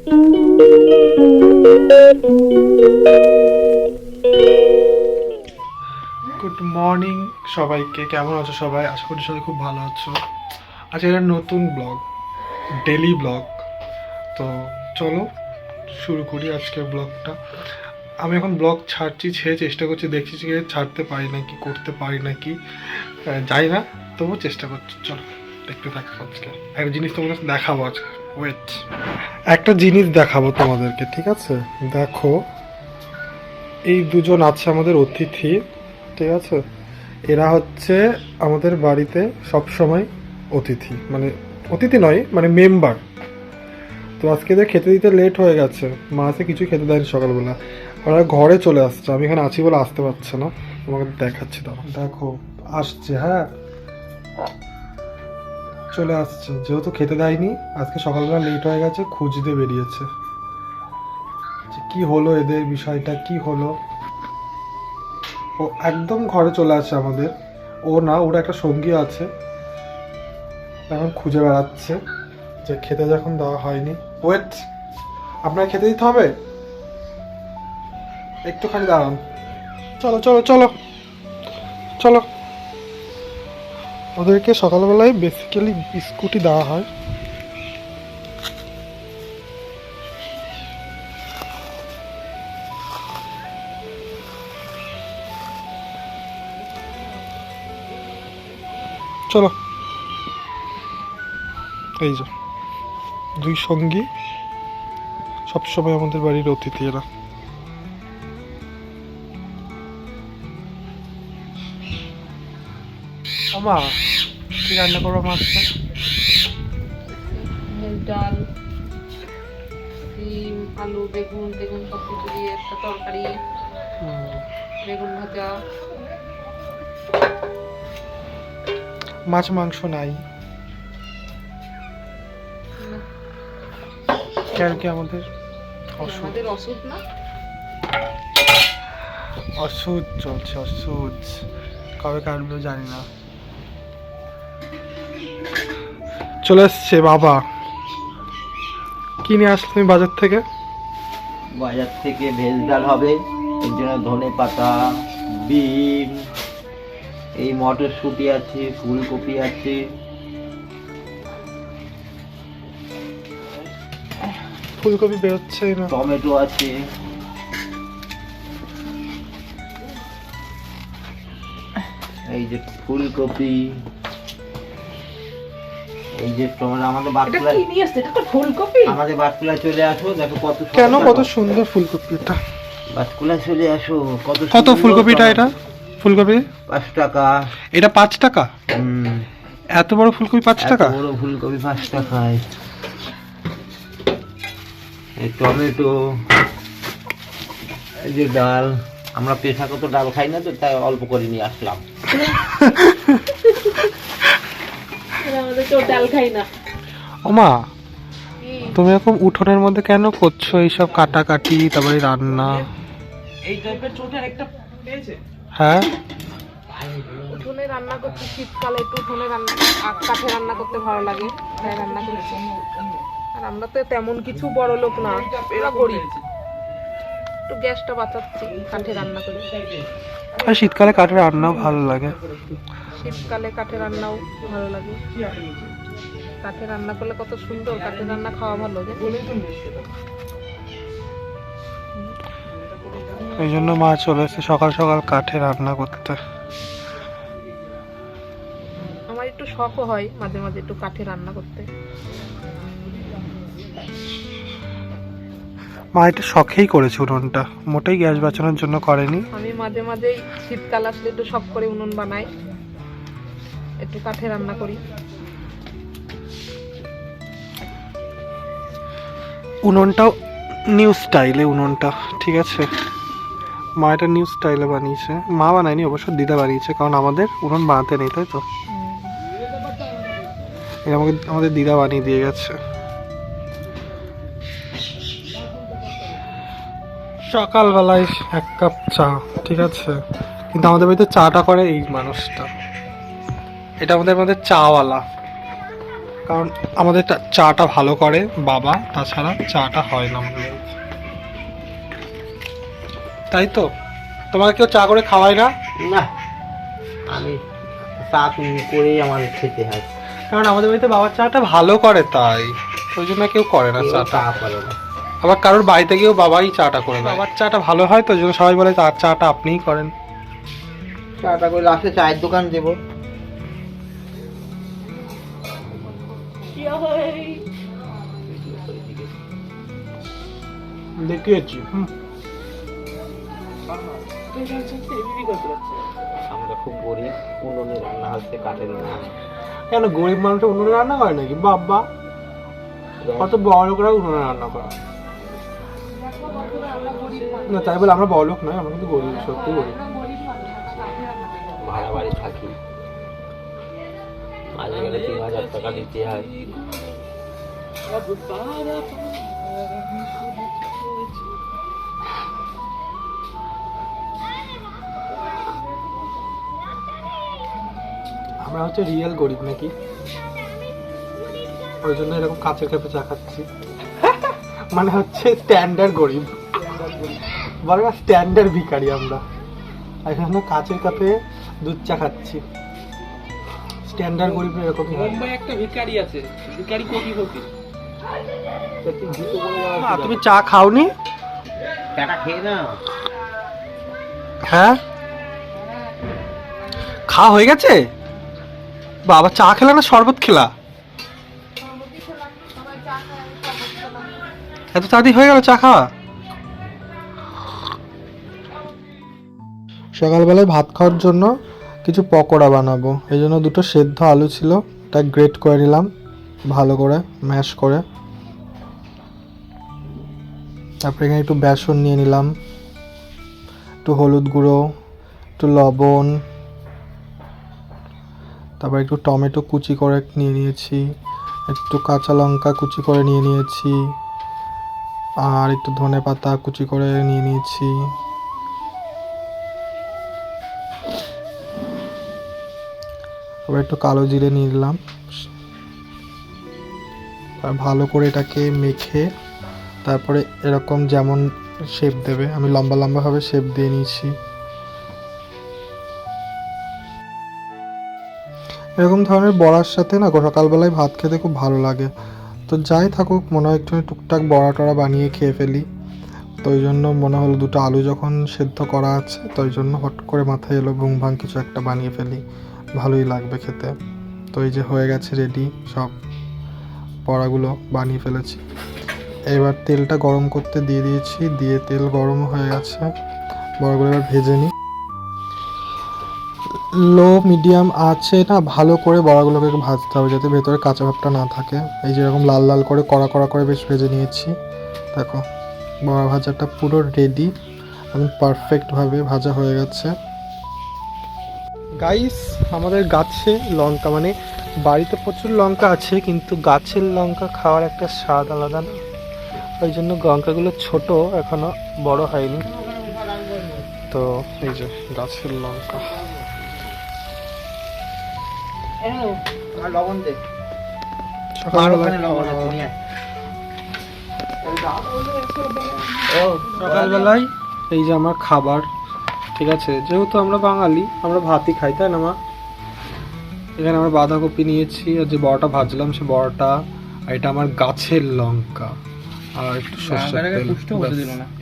Good morning সবাইকে, কেমন আছো সবাই? আশা করি সবাই খুব ভালো আছো। আজকে একটা নতুন ব্লগ, ডেলি ব্লগ। তো চলো শুরু করি আজকের ব্লগটা। আমি এখন ব্লগ ছাড়ছি, ছেড়ে চেষ্টা করছি, দেখছি যে ছাড়তে পারি নাকি, করতে পারি নাকি যাই না, তবুও চেষ্টা করছি। চলো দেখতে থাকো। আজকে একটা জিনিস তোমাদের দেখাবো, আজকে ওয়েট, একটা জিনিস দেখাবো তোমাদেরকে, ঠিক আছে? দেখো, এই দুজন আছে আমাদের অতিথি, ঠিক আছে? এরা হচ্ছে আমাদের বাড়িতে সব সময় অতিথি, মানে অতিথি নয়, মানে মেম্বার। তো আজকে এদের খেতে দিতে লেট হয়ে গেছে, মা আছে কিছুই খেতে দেয়নি সকালবেলা। ওরা ঘরে চলে আসছে, আমি এখানে আছি বলে আসতে পারছে না। তোমাকে দেখাচ্ছি, দাও দেখো, আসছে। হ্যাঁ, চলে আসছে। যেহেতু খেতে দেয়নি, আজকে সকালবেলা লেট হয়ে গেছে, খুঁজতে বেরিয়েছে। কি হলো এদের, বিষয়টা কি হলো? ও একদম ঘরে চলে আসে আমাদের। ও না, ওর একটা সঙ্গী আছে, এখন খুঁজে বেড়াচ্ছে যে খেতে যখন দেওয়া হয়নি। ওয়েট, আপনার খেতে দিতে হবে, একটুখানি দাঁড়ান। চলো চলো চলো চলো। ওদেরকে সকালবেলায় বেসিক্যালি বিস্কুটই দেওয়া হয়। চলো, এই যে দুই সঙ্গী, সবসময় আমাদের বাড়ির অতিথি এরা। আমা, কি রান্না করবো মাছটা? ডাল, ডিম, আলু, বেগুন সব কিছু দিয়ে একটা তরকারি, বেগুন ভাজা। মাছ মাংস নাই কেন কি? আমাদের আমাদের অসুখ না, ওষুধ চলছে, ওষুধ কবে কাটবে জানি না। চলে এসছে বাবা। কি নিয়ে আসলে তুমি বাজার থেকে? বাজার থেকে ভেজ ডাল হবে, এর জন্য ধনে পাতা, বিন, এই মটরশুঁটি আছে, ফুলকপি আছে, ফুলকপি বেরোচ্ছে না। টমেটো আছে, এই যে ফুলকপি, এই যে টমেটো। আমাদের এটা বাটকুলা, কি নিয়ে আসছে? এটা তো ফুলকপি। আমাদের বাটকুলা চলে আসো, দেখো কত কেন, কত সুন্দর ফুলকপি এটা। বাটকুলা চলে আসো, কত কত সুন্দর ফুলকপিটা? টমেটো। এটা ফুলকপি 5 টাকা। এটা 5 টাকা? হুম, এত বড় ফুলকপি 5 এত টাকা? বড় ফুলকপি 5 টাকায়। এই টমেটো, এই যে ডাল। আমরা পেশাগত ডাল খাই না, তো তাই অল্প করে নিয়ে আসলাম। আমাদের তো ডাল খাই না। ওমা, তুমি এরকম উঠোনের মধ্যে কেন করছো এইসব কাটাকাটি, তারপরে রান্না? এই টাইপের ছোট একটা পেয়েছে। হ্যাঁ, উঠোনে রান্না করছি, শীতকালে একটু উঠোনে রান্না, কাঠে রান্না করতে ভালো লাগে, তাই রান্না করছি। আর আমরা তো তেমন কিছু বড় লোক না, এরা গরিব, একটু গ্যাসটা বাঁচাচ্ছি কাঠে রান্না করে। আর শীতকালে কাঠের রান্নাও ভালো লাগে। শীতকালে কাঠে রান্নাও ভালো লাগে। কাঠে রান্না করলে কত সুন্দর, কাঠে রান্না খাওয়া ভালো লাগে। এই জন্য মা চলে এসেছে সকাল সকাল কাঠে রান্না করতে। আমার একটু শখও হয় মাঝে মাঝে একটু কাঠে রান্না করতে। মা এটা শখেই করেছে উনুনটা, মোটেই গ্যাস বাঁচানোর জন্য করেনি। আমি মাঝে মাঝেই শীতকাল আসলে একটু শখ করে উনুন বানাই, একটু কাঠে রান্না করি। উনুনটাও নিউ স্টাইলে, উনুনটা ঠিক আছে, মা এটা নিউ স্টাইলে বানিয়েছে। মা বানায়নি অবশ্য, দিদা বানিয়েছে, কারণ আমাদের উনুন বানাতে নেই, তাই তো। এটা আমাদের দিদা বানিয়ে দিয়ে গেছে। সকালবেলায় 1 কাপ চা, ঠিক আছে, কিন্তু আমাদের বাড়িতে চাটা করে এই মানুষটা। এটা আমাদের চাওয়ালা। কারণ আমাদের চাটা ভালো করে বাবা, তাছাড়া চাটা হয় না আমাদের বাড়িতে। তাই তো, তোমাকে কেউ চা করে খাওয়ায় না? না, আমি চা তুমি করেই আমাদের খেতে হয়। কারণ আমাদের বাড়িতে বাবার চাটা ভালো করে, তাই ওই জন্য কেউ করে না কেউ চাটা। চা করে না। আবার কারোর বাড়িতে গিয়েও বাবাই চাটা করে দেয়। বাবার চাটা ভালো হয় তো, ওই জন্য সবাই বলে তার চাটা আপনিই করেন। চাটা করে লাস্টে চায়ের দোকান দেবো। দেখিয়েছি। আমরা খুব গরিব, উনুনে রান্না হচ্ছে, কাঠের উনুনে। কেন গরিব মানুষ উনুনে রান্না করে নাকি? বাবা কত বড় লোকরা উনুনে রান্না করে না, তাই বলে আমরা বড় লোক নয়, আমরা কিন্তু গরিব, সত্যি গরিব। ভাড়া বাড়ি থাকি, মাঝে গেলে 3000 টাকা দিতে হয়। আমরা হচ্ছে রিয়েল গরিব নাকি, ওই জন্য এরকম কাঁচের কাপে চা খাচ্ছি। মানে হচ্ছে স্ট্যান্ডার্ড গরিব, বলে না স্ট্যান্ডার্ড ভিখারি আমরা। এখানে কাঁচের কাপে দুধ চা খাচ্ছি। স্ট্যান্ডার্ড গরিব এরকমই হয়। মুম্বাই একটা ভিখারি আছে, ভিখারি কোটিপতি। তুমি চা খাওনি? চাটা খেয়ে না। হ্যাঁ, খাওয়া হয়ে গেছে। বাবা চা খেলা না শরবত খেলা? এত তাড়াতাড়ি হয়ে গেল চা খাওয়া? সকালবেলায় ভাত খাওয়ার জন্য কিছু পকোড়া বানাবো, এই জন্য দুটো সেদ্ধ আলু ছিল, এটা গ্রেট করে নিলাম ভালো করে, ম্যাশ করে। তারপরে এখানে একটু বেসন নিয়ে নিলাম, একটু হলুদ গুঁড়ো, একটু লবণ, তারপর একটু টমেটো কুচি করে নিয়ে নিয়েছি, একটু কাঁচা লঙ্কা কুচি করে নিয়ে নিয়েছি, আর একটু ধনে পাতা কুচি করে নিয়ে নিয়েছি। তারপর একটু কালো জিরে নিয়ে নিলাম। আর ভালো করে এটাকে মেখে তারপরে এরকম যেমন শেপ দেবে, আমি লম্বা লম্বাভাবে শেপ দিয়ে নিয়েছি। এরকম ধরনের বড়ার সাথে না সকালবেলায় ভাত খেতে খুব ভালো লাগে। তো যাই থাকুক, মনে হয় একটু টুকটাক বড়া টড়া বানিয়ে খেয়ে ফেলি। তো ওই জন্য মনে হলো দুটো আলু যখন সেদ্ধ করা আছে, তো ওই জন্য হট করে মাথায় এলো ভুং ভাং কিছু একটা বানিয়ে ফেলি, ভালোই লাগবে খেতে। তো এই যে হয়ে গেছে রেডি, সব বড়াগুলো বানিয়ে ফেলেছি। এবার তেলটা গরম করতে দিয়ে দিয়েছি, দিয়ে তেল গরম হয়ে গেছে, বড়াগুলো এবার ভেজে নিই। লো মিডিয়াম আছে না, ভালো করে বড়াগুলোকে ভাজতে হবে যাতে ভেতরে কাঁচা ভাবটা না থাকে। এই যেরকম লাল লাল করে কড়া কড়া করে বেশ ভেজে নিয়েছি। দেখো বড়া ভাজাটা পুরো রেডি, একদম পারফেক্টভাবে ভাজা হয়ে গেছে। গাইস, আমাদের গাছে লঙ্কা, মানে বাড়িতে প্রচুর লঙ্কা আছে, কিন্তু গাছের লঙ্কা খাওয়ার একটা স্বাদ আলাদা না, ওই জন্য লঙ্কাগুলো ছোট, এখনো বড় হয়নি। তো এই যে গাছের লঙ্কা। লবণ দে, সকালবেলায় এই যে আমার খাবার, ঠিক আছে, যেহেতু আমরা বাঙালি আমরা ভাতই খাই, তাই না মা? এখানে আমরা বাঁধাকপি নিয়েছি, আর যে বড়াটা ভাজলাম সে বড়াটা, আর এটা আমার গাছের লঙ্কা, আর একটু সরষের তেল,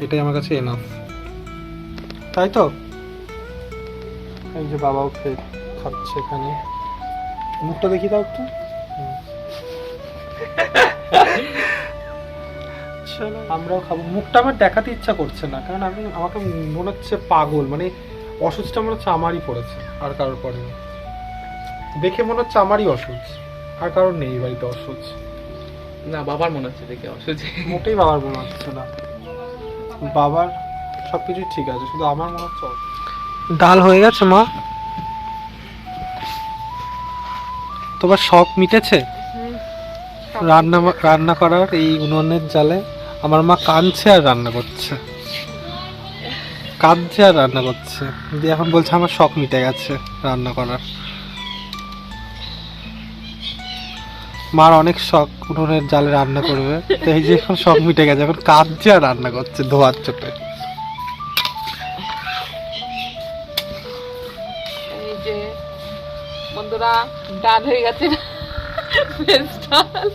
এটাই আমার কাছে এনাফ, তাই তো? এই যে বাবাও খাচ্ছে এখানে, মুখটা দেখি দাও একটু। আমরাও খাবো। মুখটা আমার দেখাতে ইচ্ছা করছে না, কারণ আমাকে মনে হচ্ছে পাগল, মানে অসুস্থটা মনে হচ্ছে আমারই পড়েছে, আর কারোর পড়েনি। দেখে মনে হচ্ছে আমারই অসুস্থ, আর কারোর নেই বাড়িতে অসুস্থ। না, বাবার মনে হচ্ছে দেখে অসুস্থ। মোটেই বাবার মনে হচ্ছে না, বাবার সবকিছু ঠিক আছে, শুধু আমার মনে হচ্ছে অসুস্থ। ডাল হয়ে গেছে মা? তোমার শখ মিটেছে রান্না করার? এই উনুনের জালে আমার মা কাঁদছে আর রান্না করছে, কাঁদছে আর রান্না করছে, দিয়ে এখন বলছে আমার শখ মিটে গেছে রান্না করার। মার অনেক শখ উনুনের জালে রান্না করবে, তো এই যে এখন শখ মিটে গেছে, এখন কাঁদছে আর রান্না করছে ধোয়ার চোটে। এই যে বন্ধুরা ডাল হয়ে গেছে, ভেজ ডাল।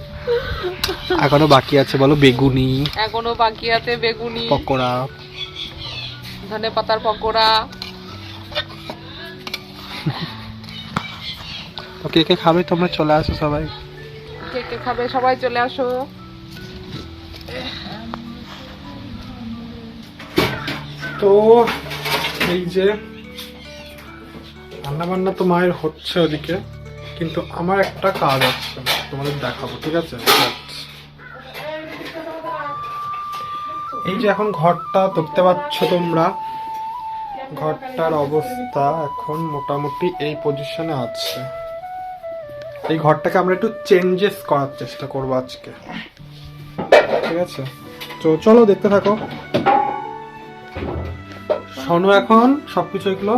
এখনো বাকি আছে বলো বেগুনি, এখনো বাকি আছে বেগুনি, পকোড়া, ধনে পাতার পকোড়া। তো কে কে খাবে তোমরা চলে আসো সবাই। কে কে খাবে সবাই চলে আসো। তো এই যে রান্না বান্না তো মায়ের হচ্ছে ওদিকে, কিন্তু আমার একটা কাজ আছে তোমাদের দেখাবো, ঠিক আছে? এই যে এখন ঘরটা দেখতে পাচ্ছ তোমরা, ঘরটার অবস্থা এখন মোটামুটি এই পজিশনে আছে। এই ঘরটাকে আমরা একটু চেঞ্জেস করার চেষ্টা করবো আজকে, ঠিক আছে? তো চলো দেখতে থাকো। শোনো এখন সবকিছু এগুলো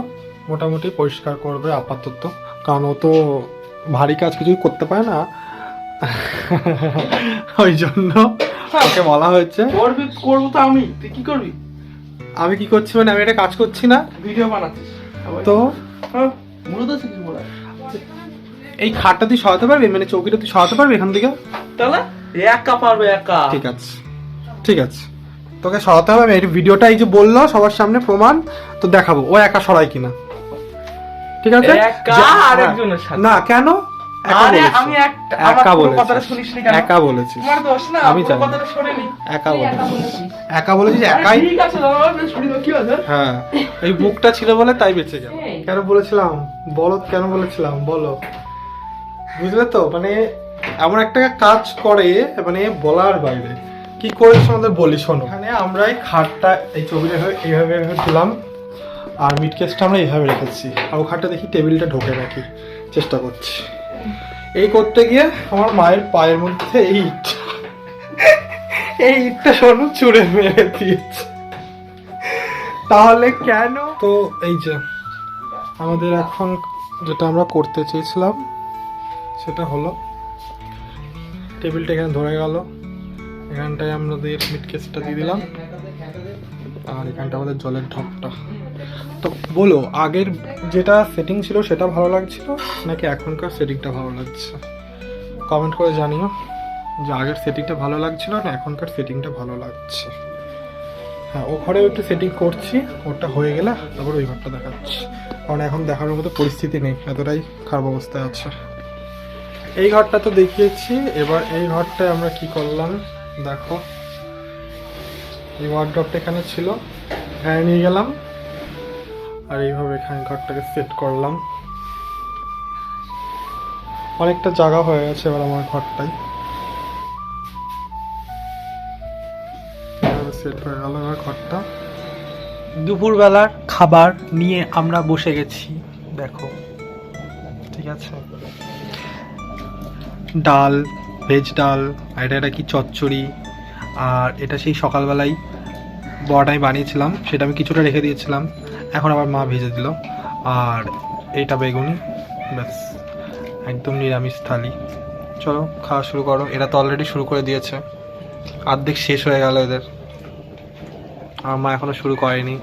মোটামুটি পরিষ্কার করবে আপাতত, কারণ ও তো ভারী কাজ কিছুই করতে পারে না, ওই জন্য ওকে বলা হয়েছে। করবো তো আমি, তুই কি করবি? আমি কি করছি মানে আমি একটা কাজ করছি না, ভিডিও বানাচ্ছিস তো মূলত কিছু বলা। এই খাটটা তুই সরাতে পারবি, মানে চৌকিটা তুই সরাতে পারবি এখান থেকে? তাহলে একা পারবে, একা। ঠিক আছে ঠিক আছে, তোকে সরাতে হবে। আমি এই ভিডিওটা এই যে বললো সবার সামনে প্রমাণ, তো দেখাবো ও একা সরাই কিনা, ঠিক আছে? একা আরেকজনের সাথে। না কেন? একা আরে বলেছি। আমি আমার একা পুরো বলেছি। কথাটা শুনিসনি কেন? একা বলেছিস। তোমার দোষ না, আমি পুরো জানি। কথাটা শুনিনি। একা তুই একা বলেছিস। বলেছিস। একা বলেছিস, আরে একাই। ঠিক আছে, আমার শুনি না, কি আছে? হ্যাঁ, এই বুকটা ছিল বলে তাই বেঁচে গেল। কেন বলেছিলাম বলো, কেন বলেছিলাম বলো, বুঝলে তো? মানে এমন একটা কাজ করে মানে বলার বাইরে। কি করেছে আমাদের বলি, শোনো। এখানে আমরা এই খাটটা এই ছবিটা এইভাবে দিলাম, আর মিড কেসটা আমরা এইভাবে রেখেছি, আর ও খাটটা দেখি টেবিলটা ঢোকে রাখি চেষ্টা করছি। এই করতে গিয়ে আমার মায়ের পায়ের মধ্যে এই ইটটা শোনো চুড়ে মেরে দিয়েছে। তাহলে কেন? তো এই যে আমাদের এখন যেটা আমরা করতে চেয়েছিলাম সেটা হলো, টেবিলটা এখানে ধরে গেল, এখানটায় আমাদের মিড কেসটা দিয়ে দিলাম, আর এখানটা আমাদের জলের ঢপটা। তো বলো, আগের যেটা সেটিং ছিল সেটা ভালো লাগছিল নাকি এখনকার সেটিংটা ভালো লাগছে? কমেন্ট করে জানিও যে আগের সেটিংটা ভালো লাগছিল না এখনকার সেটিংটা ভালো লাগছে। হ্যাঁ, ও ঘরেও একটু সেটিং করছি, ওটা হয়ে গেলে তারপর ওই ঘরটা দেখাচ্ছি, কারণ এখন দেখানোর মতো পরিস্থিতি নেই, এতটাই খারাপ অবস্থায় আছে। এই ঘরটা তো দেখিয়েছি, এবার এই ঘরটায় আমরা কি করলাম দেখো। এই ওয়ার্ডরোবটা এখানে ছিল, এখানে নিয়ে গেলাম, আর এইভাবে এখানে ঘরটাকে সেট করলাম। অনেকটা জায়গা হয়ে গেছে এবার আমার ঘরটাই, সেট হয়ে গেল আমার ঘরটা। দুপুরবেলার খাবার নিয়ে আমরা বসে গেছি, দেখো, ঠিক আছে? ডাল, ভেজ ডাল, আর এটা কি চচ্চড়ি, আর এটা সেই সকালবেলায় বড়াই বানিয়েছিলাম, সেটা আমি কিছুটা রেখে দিয়েছিলাম, এখন আবার মা ভেজে দিল, আর এইটা বেগুনি, ব্যাস একদম নিরামিষ থালি। চলো খাওয়া শুরু করো, এরা তো অলরেডি শুরু করে দিয়েছে, অর্ধেক শেষ হয়ে গেল এদের, আমার মা এখনো শুরু করেনি।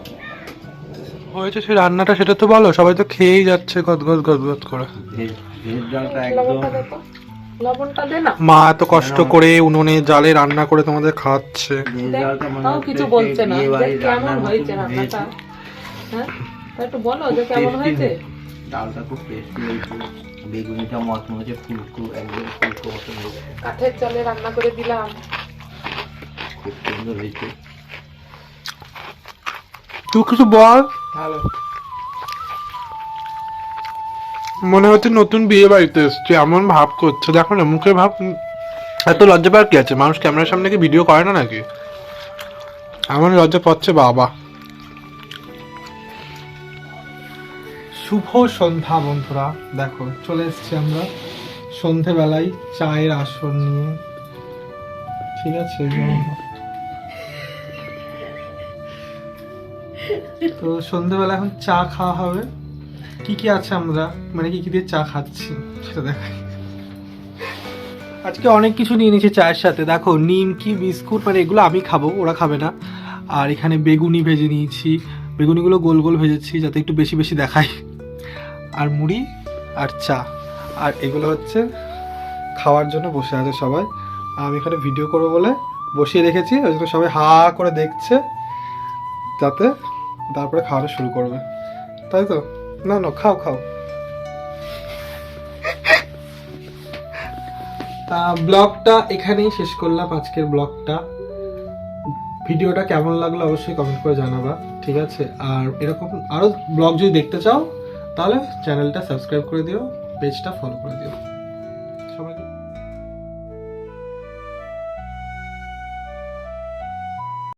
হয়েছে সেই রান্নাটা সেটা তো বলো, সবাই তো খেয়েই যাচ্ছে গদগদ গদগদ করে। ভেজ ডালটা একদম লবণটা দে তো, লবণটা দে না। মা এত কষ্ট করে উনুনে জালে রান্না করে তোমাদের খাওয়াচ্ছে। ভেজ দেখ, ডালটা মনে তাও হচ্ছে কিছু সেই বলছে না বিয়ে যে বাড়ির কেমন রান্নার মতো হয়েছে ভেজ। রান্নাটা। হ্যাঁ, তা একটু বলো যে কেমন Tasty হয়েছে। ডালটা খুব টেস্টি হয়েছে, বেগুনিটা মচমচে ফুলকো, একদম ফুলকো মতো হয়েছে, কাঠের চালে রান্না করে দিলাম। খুব সুন্দর হয়েছে। তুই কিছু বল। ভালো। মনে হচ্ছে নতুন বিয়ে বাড়িতে এসছে, এমন ভাব করছে, দেখো না মুখে ভাব। এত লজ্জা পাওয়ার কি আছে? মানুষ ক্যামেরার সামনে কি ভিডিও করে না নাকি? এমন লজ্জা পাচ্ছে বাবা। শুভ সন্ধ্যা বন্ধুরা, দেখো চলে এসেছি আমরা সন্ধেবেলায় চায়ের আসর নিয়ে, ঠিক আছে? তো সন্ধেবেলা এখন চা খাওয়া হবে। কি কি আছে আমরা, মানে কি কি দিয়ে চা খাচ্ছি সেটা দেখাই। আজকে অনেক কিছু নিয়ে নিয়েছি চায়ের সাথে, দেখো নিমকি বিস্কুট, মানে এগুলো আমি খাবো, ওরা খাবে না। আর এখানে বেগুনি ভেজে নিয়েছি, বেগুনিগুলো গোল গোল ভেজেছি যাতে একটু বেশি বেশি দেখায়। আর মুড়ি আর চা, আর এগুলো হচ্ছে খাওয়ার জন্য বসে আছে সবাই। আমি এখানে ভিডিও করবো বলে বসিয়ে রেখেছি, ওই জন্য সবাই হা করে দেখছে যাতে তারপরে খাওয়াটা শুরু করবে, তাই তো? না না, খাও খাও। তা ব্লগটা এখানেই শেষ করলাম, আজকের ব্লগটা। ভিডিওটা কেমন লাগলো অবশ্যই কমেন্ট করে জানাবা, ঠিক আছে? আর এরকম আরও ব্লগ যদি দেখতে চাও তাহলে চ্যানেলটা সাবস্ক্রাইব করে দিও, পেজটা ফলো করে দিও।